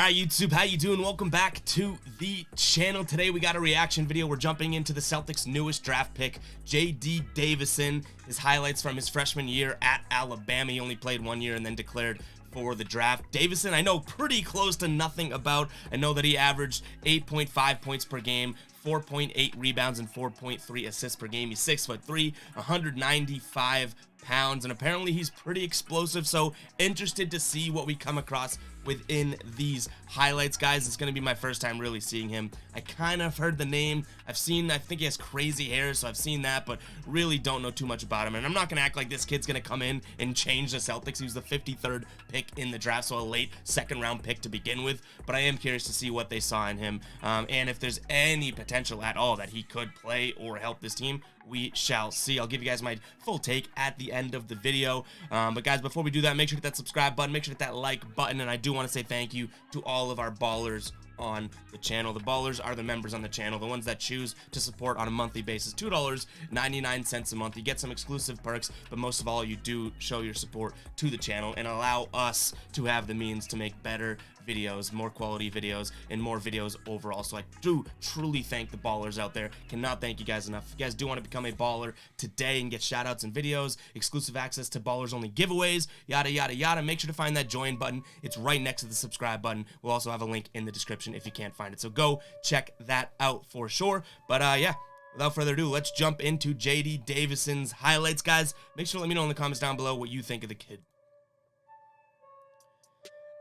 Alright YouTube, how you doing? Welcome back to the channel. Today we got a reaction video. We're jumping into the Celtics newest draft pick, JD Davison. His highlights from his freshman year at Alabama. He only played 1 year and then declared for the draft. Davison, I know pretty close to nothing about. I know that he averaged 8.5 points per game, 4.8 rebounds, and 4.3 assists per game. He's 6'3", 195 pounds, and apparently he's pretty explosive, so interested to see what we come across within these highlights, guys. It's going to be my first time really seeing him. I kind of heard the name. I think he has crazy hair, so I've seen that, but really don't know too much about him. And I'm not going to act like this kid's going to come in and change the Celtics. He was the 53rd pick in the draft, so a late second-round pick to begin with, but I am curious to see what they saw in him, and if there's any potential at all that he could play or help this team. We shall see. I'll give you guys my full take at the end of the video. But guys, before we do that, make sure to hit that subscribe button, make sure to hit that like button, and I do want to say thank you to all of our ballers on the channel. The ballers are the members on the channel, the ones that choose to support on a monthly basis. $2.99 a month. You get some exclusive perks, but most of all, you do show your support to the channel and allow us to have the means to make better videos, more quality videos, and more videos overall. So I do truly thank the ballers out there. Cannot thank you guys enough. If you guys do want to become a baller today and get shout outs and videos, exclusive access to ballers only giveaways, yada yada yada, make sure to find that join button. It's right next to the subscribe button. We'll also have a link in the description if you can't find it, so go check that out for sure. But yeah, without further ado, let's jump into JD Davison's highlights, guys. Make sure to let me know in the comments down below what you think of the kid.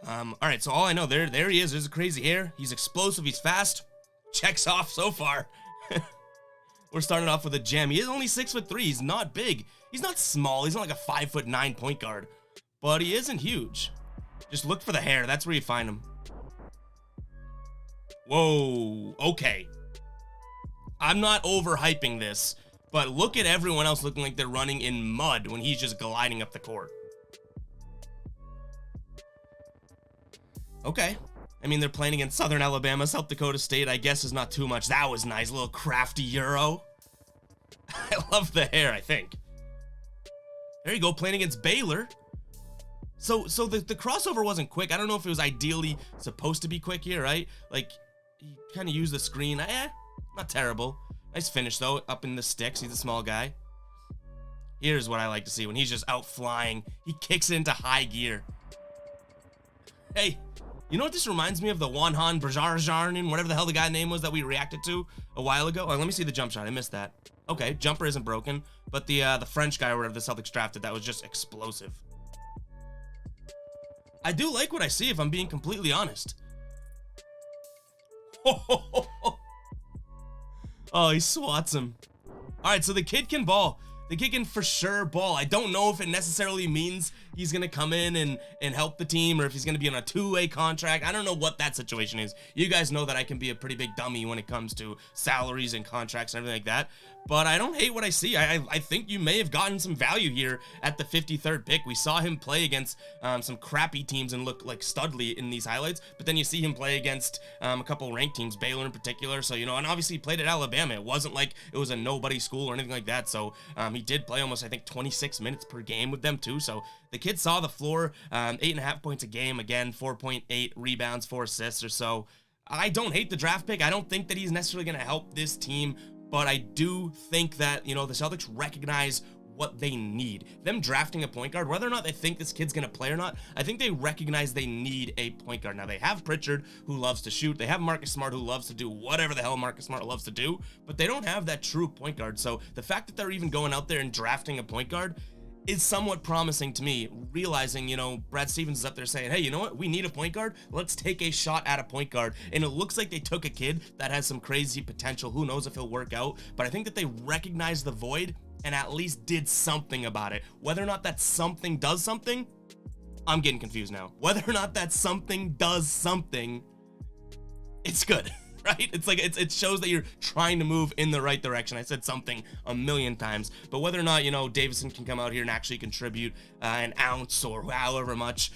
Alright, so all I know, there he is. There's a crazy hair. He's explosive. He's fast. Checks off so far. We're starting off with a gem. He is only 6'3". He's not big. He's not small. He's not like a 5'9" point guard, but he isn't huge. Just look for the hair. That's where you find him. Whoa. Okay. I'm not overhyping this, but look at everyone else looking like they're running in mud when he's just gliding up the court. Okay. I mean, they're playing against Southern Alabama. South Dakota State, I guess, is not too much. That was nice. A little crafty Euro. I love the hair, I think. There you go, playing against Baylor. So the crossover wasn't quick. I don't know if it was ideally supposed to be quick here, right? Like, he kind of used the screen. Not terrible. Nice finish, though, up in the sticks. He's a small guy. Here's what I like to see. When he's just out flying, he kicks it into high gear. Hey. You know what this reminds me of? The Wanhan Brajarjarnin, whatever the hell the guy name was that we reacted to a while ago. Oh, let me see the jump shot. I missed that. Okay, jumper isn't broken, but the French guy or whatever the Celtics drafted, that was just explosive. I do like what I see, if I'm being completely honest. Oh, he swats him. All right, so the kid can ball. The kid can for sure ball. I don't know if it necessarily means he's going to come in and help the team, or if he's going to be on a two-way contract. I don't know what that situation is. You guys know that I can be a pretty big dummy when it comes to salaries and contracts and everything like that. But I don't hate what I see. I think you may have gotten some value here at the 53rd pick. We saw him play against some crappy teams and look like studly in these highlights. But then you see him play against a couple ranked teams, Baylor in particular. So, you know, and obviously he played at Alabama. It wasn't like it was a nobody school or anything like that. So he did play almost, I think, 26 minutes per game with them too. So the kid saw the floor, 8.5 points a game. Again, 4.8 rebounds, 4 assists or so. I don't hate the draft pick. I don't think that he's necessarily going to help this team, but I do think that, you know, the Celtics recognize what they need. Them drafting a point guard, whether or not they think this kid's going to play or not, I think they recognize they need a point guard. Now, they have Pritchard, who loves to shoot. They have Marcus Smart, who loves to do whatever the hell Marcus Smart loves to do, but they don't have that true point guard. So the fact that they're even going out there and drafting a point guard is somewhat promising to me, realizing, you know, Brad Stevens is up there saying, hey, you know what? We need a point guard. Let's take a shot at a point guard. And it looks like they took a kid that has some crazy potential. Who knows if he'll work out? But I think that they recognized the void and at least did something about it. Whether or not that something does something, I'm getting confused now. Whether or not that something does something, it's good. Right? It's like, it shows that you're trying to move in the right direction. I said something a million times, but whether or not, you know, Davison can come out here and actually contribute an ounce or however much,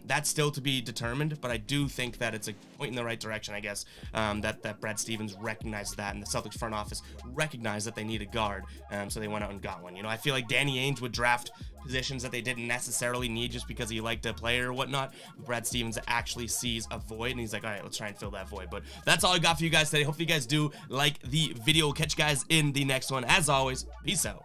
that's still to be determined. But I do think that it's a point in the right direction, I guess, that Brad Stevens recognized that, and the Celtics front office recognized that they need a guard, so they went out and got one. You know, I feel like Danny Ainge would draft positions that they didn't necessarily need just because he liked to play or whatnot. Brad Stevens actually sees a void and he's like, all right, let's try and fill that void. But that's all I got for you guys today. Hopefully you guys do like the video. We'll catch you guys in the next one. As always, peace out.